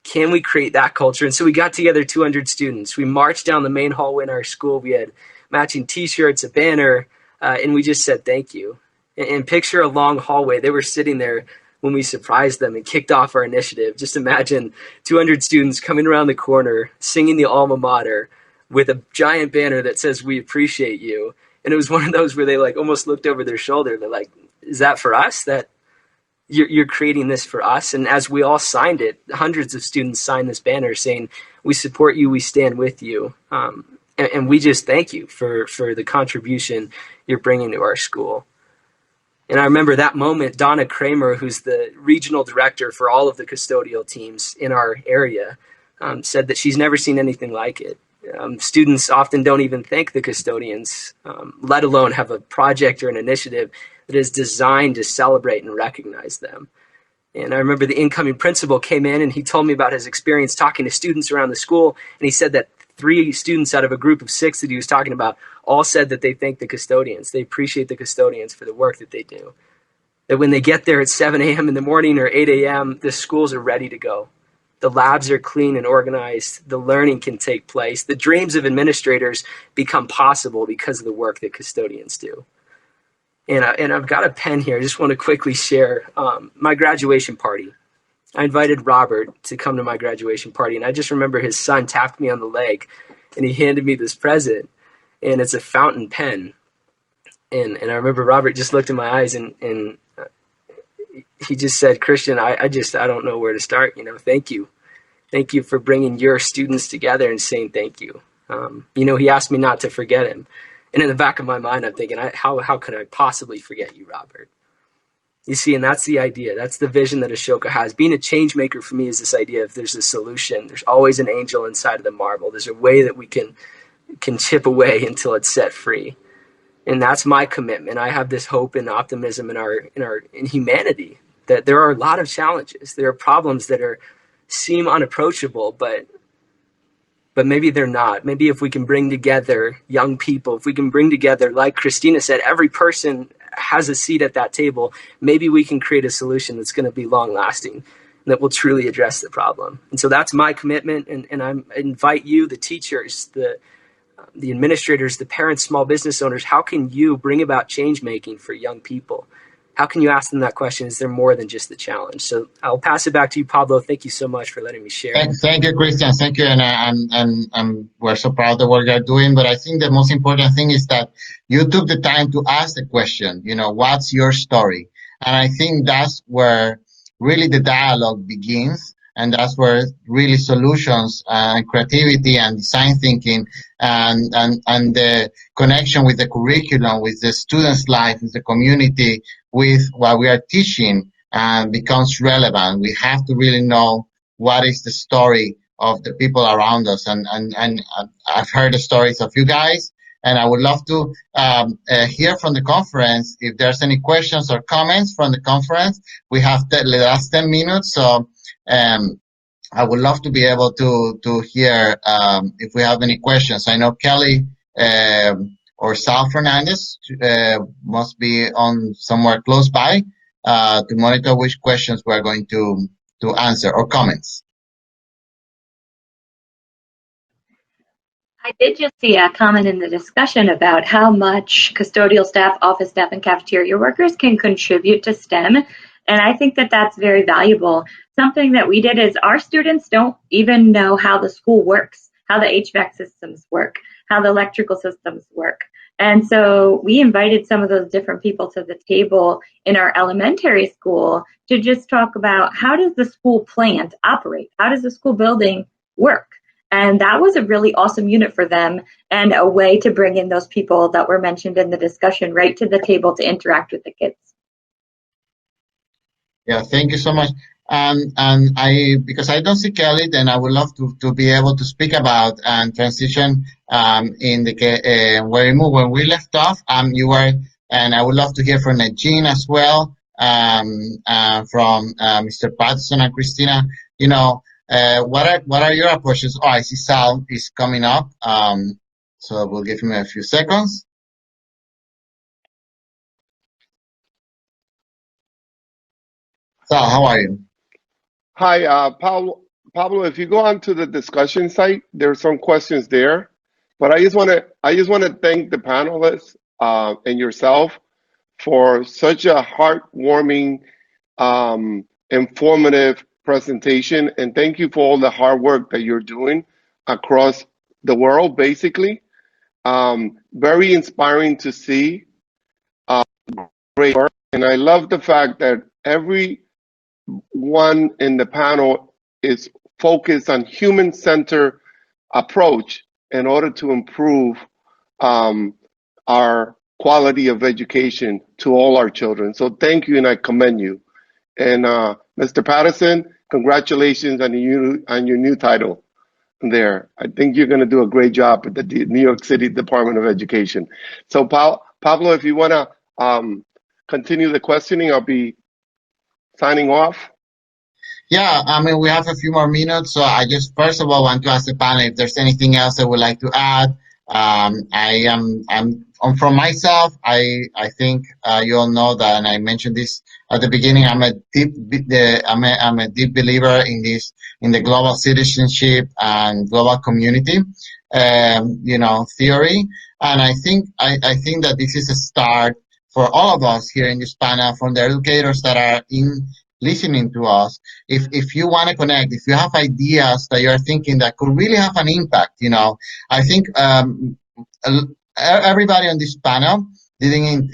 Can we create that culture? And so we got together 200 students. We marched down the main hallway in our school. We had matching t-shirts, a banner, and we just said thank you. And picture a long hallway. They were sitting there when we surprised them and kicked off our initiative. Just imagine 200 students coming around the corner, singing the alma mater with a giant banner that says, "We appreciate you." And it was one of those where they like almost looked over their shoulder. They're like, is that for us? That you're creating this for us? And as we all signed it, hundreds of students signed this banner saying, "We support you, we stand with you." And we just thank you for the contribution you're bringing to our school. And I remember that moment, Donna Kramer, who's the regional director for all of the custodial teams in our area, said that she's never seen anything like it. Students often don't even thank the custodians, let alone have a project or an initiative that is designed to celebrate and recognize them. And I remember the incoming principal came in and he told me about his experience talking to students around the school. And he said that 3 students out of a group of 6 that he was talking about all said that they thank the custodians. They appreciate the custodians for the work that they do. That when they get there at 7 a.m. in the morning or 8 a.m., the schools are ready to go. The labs are clean and organized. The learning can take place. The dreams of administrators become possible because of the work that custodians do. And I've got a pen here. I just want to quickly share my graduation party. I invited Robert to come to my graduation party, and I just remember his son tapped me on the leg, and he handed me this present, and it's a fountain pen. And I remember Robert just looked in my eyes, and he just said, "Christian, I don't know where to start. Thank you. Thank you for bringing your students together and saying thank you." He asked me not to forget him. And in the back of my mind, I'm thinking, how could I possibly forget you, Robert? You see, and that's the idea. That's the vision that Ashoka has. Being a change maker for me is this idea of there's a solution. There's always an angel inside of the marble. There's a way that we can chip away until it's set free. And that's my commitment. I have this hope and optimism in humanity, that there are a lot of challenges. There are problems that seem unapproachable, but maybe they're not. Maybe if we can bring together young people, if we can bring together, like Kristina said, every person has a seat at that table, maybe we can create a solution that's going to be long lasting and that will truly address the problem. And so that's my commitment. And I invite you, the teachers, the administrators, the parents, small business owners, how can you bring about change making for young people? How can you ask them that question? Is there more than just the challenge? So I'll pass it back to you, Pablo. Thank you so much for letting me share. Thank you, Christian. Thank you. And we're so proud of what you're doing. But I think the most important thing is that you took the time to ask the question, what's your story? And I think that's where really the dialogue begins. And that's where really solutions and creativity and design thinking and the connection with the curriculum, with the students' life, with the community, with what we are teaching becomes relevant. We have to really know what is the story of the people around us. And I've heard the stories of you guys, and I would love to hear from the conference. If there's any questions or comments from the conference, we have the last 10 minutes. So I would love to be able to hear if we have any questions. I know Kelly or Sal Fernandez must be on somewhere close by to monitor which questions we're going to answer or comments. I did just see a comment in the discussion about how much custodial staff, office staff, and cafeteria workers can contribute to STEM. And I think that that's very valuable. Something that we did is our students don't even know how the school works, how the HVAC systems work, how the electrical systems work. And so we invited some of those different people to the table in our elementary school to just talk about how does the school plant operate? How does the school building work? And that was a really awesome unit for them and a way to bring in those people that were mentioned in the discussion right to the table to interact with the kids. Yeah, thank you so much. And because I don't see Kelly, then I would love to be able to speak about and transition in the Wairimu. When we left off, you were, and I would love to hear from Nedagine as well, from Mr. Patterson and Kristina. What are your approaches? Oh, I see Sal is coming up. So we'll give him a few seconds. Sal, how are you? Hi, Pablo, if you go onto the discussion site, there's some questions there. But I just want to thank the panelists and yourself for such a heartwarming, informative presentation, and thank you for all the hard work that you're doing across the world, basically. Very inspiring to see. Great work, and I love the fact that everyone in the panel is focused on human-centered approach in order to improve our quality of education to all our children. So thank you, and I commend you. And Mr. Patterson, congratulations on your new title. there. I think you're going to do a great job at the New York City Department of Education. So, Pablo, if you want to continue the questioning, I'll be signing off. Yeah, I mean, we have a few more minutes, so I just first of all want to ask the panel if there's anything else they would like to add. From myself, I think you all know that, and I mentioned this at the beginning. I'm a deep believer in this, in the global citizenship and global community, theory. And I think that this is a start for all of us here in this panel, from the educators that are listening to us. If you want to connect, if you have ideas that you're thinking that could really have an impact, I think everybody on this panel didn't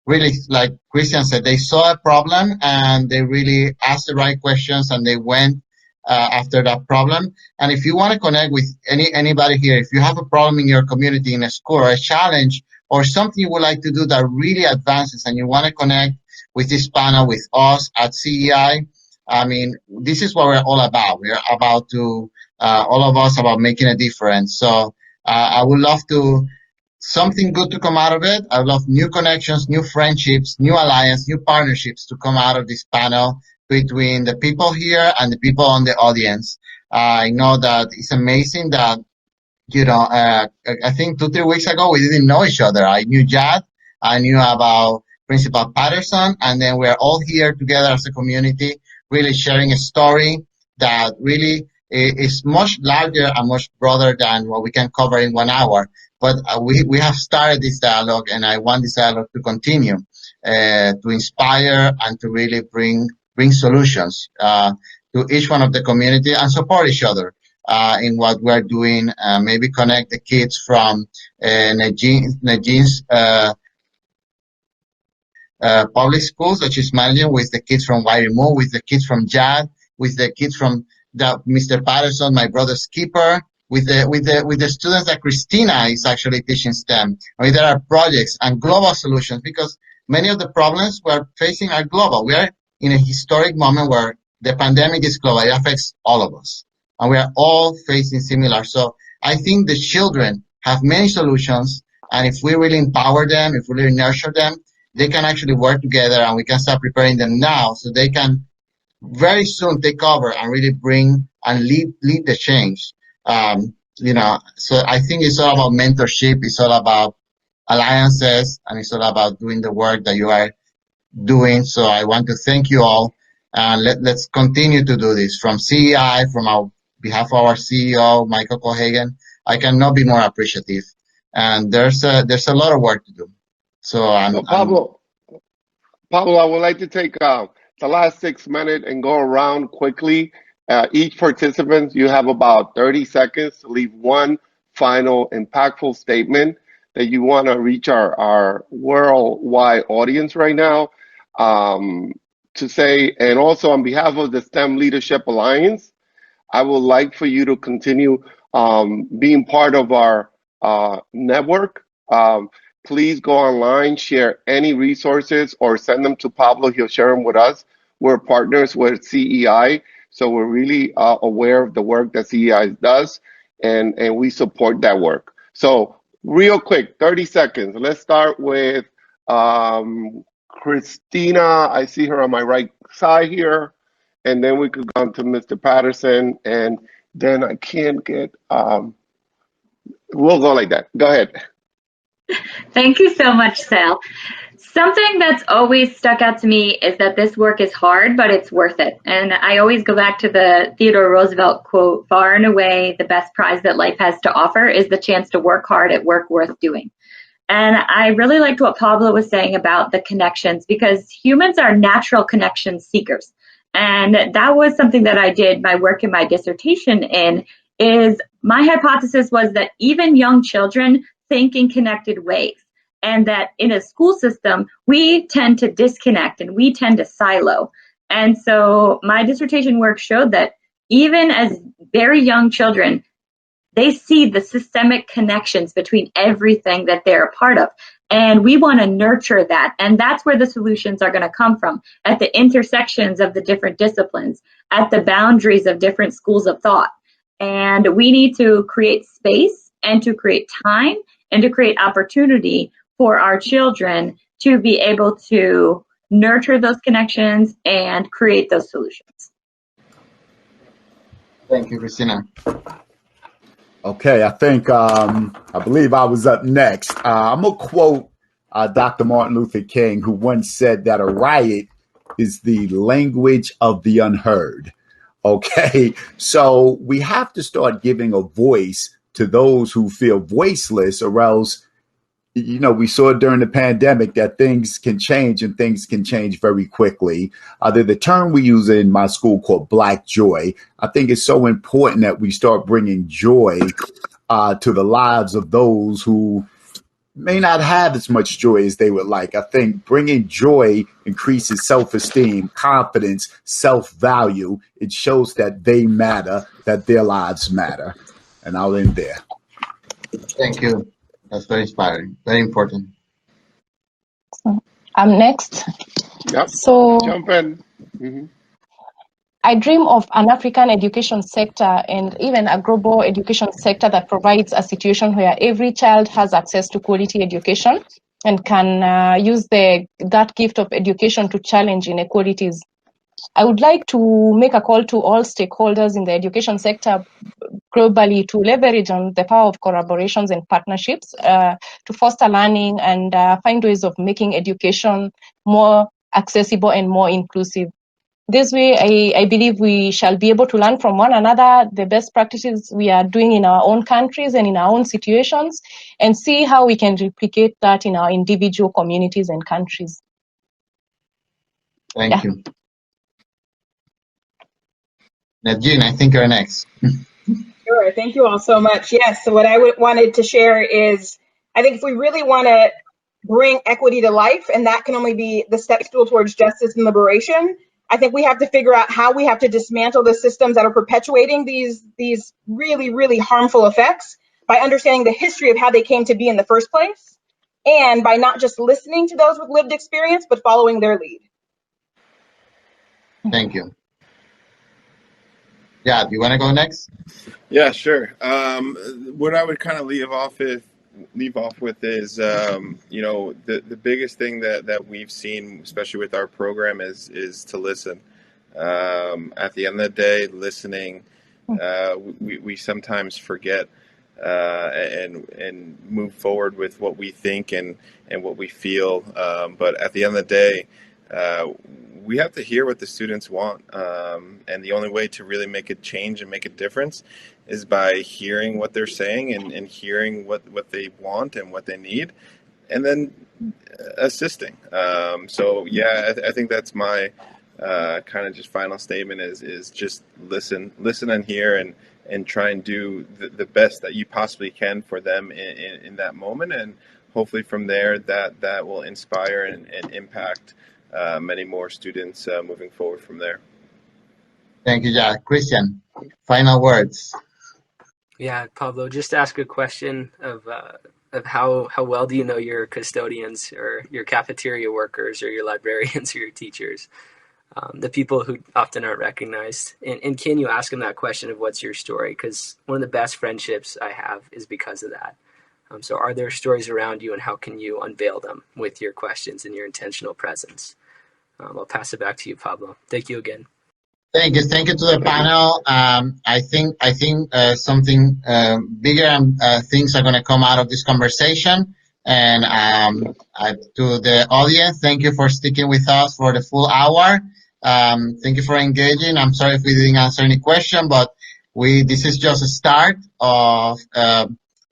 really, like Christian said, they saw a problem and they really asked the right questions and they went after that problem. And if you want to connect with anybody here, if you have a problem in your community, in a school, or a challenge, or something you would like to do that really advances, and you want to connect with this panel, with us at CEI, I mean, this is what we're all about. We're about to, all of us, about making a difference. So I would love something good to come out of it. I would love new connections, new friendships, new alliance, new partnerships to come out of this panel between the people here and the people on the audience. I know that it's amazing that, I think 2-3 weeks ago, we didn't know each other. I knew Jadd. I knew about Principal Patterson, and then we're all here together as a community, really sharing a story that really is much larger and much broader than what we can cover in 1 hour. But we have started this dialogue, and I want this dialogue to continue, to inspire and to really bring solutions to each one of the community and support each other in what we're doing. Maybe connect the kids from Nadine's public schools that she's managing, with the kids from Wairimu, with the kids from Jadd, with the kids from Mr. Patterson, my brother's keeper, with the students that Kristina is actually teaching STEM. I mean, there are projects and global solutions, because many of the problems we're facing are global. We are in a historic moment where the pandemic is global. It affects all of us, and we are all facing similar. So I think the children have many solutions, and if we really empower them, if we really nurture them, they can actually work together, and we can start preparing them now so they can very soon take over and really bring and lead the change. So I think it's all about mentorship. It's all about alliances, and it's all about doing the work that you are doing. So I want to thank you all, and let's continue to do this from CEI, from our behalf of our CEO, Michael Cohagen. I cannot be more appreciative, and there's a lot of work to do. So Pablo, I would like to take the last 6 minutes and go around quickly. Each participant, you have about 30 seconds to leave one final impactful statement that you want to reach our worldwide audience right now to say. And also on behalf of the STEM Leadership Alliance, I would like for you to continue being part of our network. Please go online, share any resources, or send them to Pablo. He'll share them with us. We're partners with CEI, so we're really aware of the work that CEI does, and we support that work. So real quick, 30 seconds. Let's start with Kristina. I see her on my right side here. And then we could go on to Mr. Patterson, and then I can't get, we'll go like that. Go ahead. Thank you so much, Sal. Something that's always stuck out to me is that this work is hard, but it's worth it. And I always go back to the Theodore Roosevelt quote, "Far and away, the best prize that life has to offer is the chance to work hard at work worth doing." And I really liked what Pablo was saying about the connections, because humans are natural connection seekers. And that was something that I did my work in my dissertation in, is my hypothesis was that even young children think in connected ways, and that in a school system, we tend to disconnect and we tend to silo. And so my dissertation work showed that even as very young children, they see the systemic connections between everything that they're a part of. And we want to nurture that. And that's where the solutions are going to come from, at the intersections of the different disciplines, at the boundaries of different schools of thought. And we need to create space and to create time and to create opportunity for our children to be able to nurture those connections and create those solutions. Thank you, Kristina. Okay, I think I believe I was up next. I'm gonna quote Dr. Martin Luther King, who once said that a riot is the language of the unheard. Okay, so we have to start giving a voice to those who feel voiceless, or else, you know, we saw during the pandemic that things can change and things can change very quickly. There's the term we use in my school called Black Joy. I think it's so important that we start bringing joy to the lives of those who may not have as much joy as they would like. I think bringing joy increases self-esteem, confidence, self-value. It shows that they matter, that their lives matter. And I'll end there. Thank you. That's very inspiring, very important. I'm next. Yep. So Jump in. Mm-hmm. I dream of an African education sector and even a global education sector that provides a situation where every child has access to quality education and can use that gift of education to challenge inequalities. I would like to make a call to all stakeholders in the education sector globally to leverage on the power of collaborations and partnerships to foster learning and find ways of making education more accessible and more inclusive. This way, I believe we shall be able to learn from one another the best practices we are doing in our own countries and in our own situations, and see how we can replicate that in our individual communities and countries. Thank you. Nedagine, I think you're next. Sure. Thank you all so much. Yes. So what I wanted to share is, I think if we really want to bring equity to life, and that can only be the step stool towards justice and liberation, I think we have to figure out how we have to dismantle the systems that are perpetuating these really, really harmful effects by understanding the history of how they came to be in the first place, and by not just listening to those with lived experience, but following their lead. Thank you. Yeah, do you want to go next? Yeah, sure. What I would kind of leave off with is, you know, the biggest thing that we've seen, especially with our program, is to listen. At the end of the day, listening, we sometimes forget and move forward with what we think and what we feel. But at the end of the day, we have to hear what the students want. And the only way to really make a change and make a difference is by hearing what they're saying and hearing what they want and what they need, and then assisting. So yeah, I think that's my kind of just final statement is just listen and hear and try and do the best that you possibly can for them in that moment, and hopefully from there that will inspire and impact many more students moving forward from there. Thank you, Jadd. Christian, final words. Yeah, Pablo, just ask a question of how well do you know your custodians or your cafeteria workers or your librarians or your teachers, the people who often aren't recognized. And can you ask them that question of what's your story? Because one of the best friendships I have is because of that. So are there stories around you, and how can you unveil them with your questions and your intentional presence? I'll pass it back to you, Pablo. Thank you again. Thank you to the panel. I think something bigger things are going to come out of this conversation. And to the audience, thank you for sticking with us for the full hour. Thank you for engaging. I'm sorry if we didn't answer any question, but this is just a start of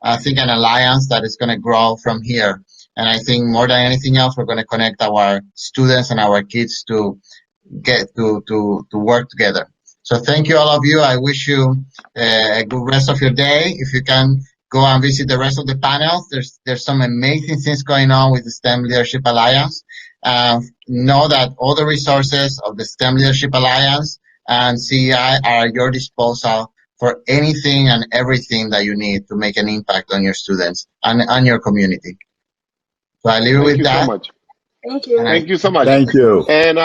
I think an alliance that is going to grow from here. And I think more than anything else, we're going to connect our students and our kids to get to work together. So thank you, all of you. I wish you a good rest of your day. If you can go and visit the rest of the panels, there's some amazing things going on with the STEM Leadership Alliance. Know that all the resources of the STEM Leadership Alliance and CEI are at your disposal for anything and everything that you need to make an impact on your students and on your community. So I leave it with that. Thank you so much. Thank you. Thank you so much. Thank you. And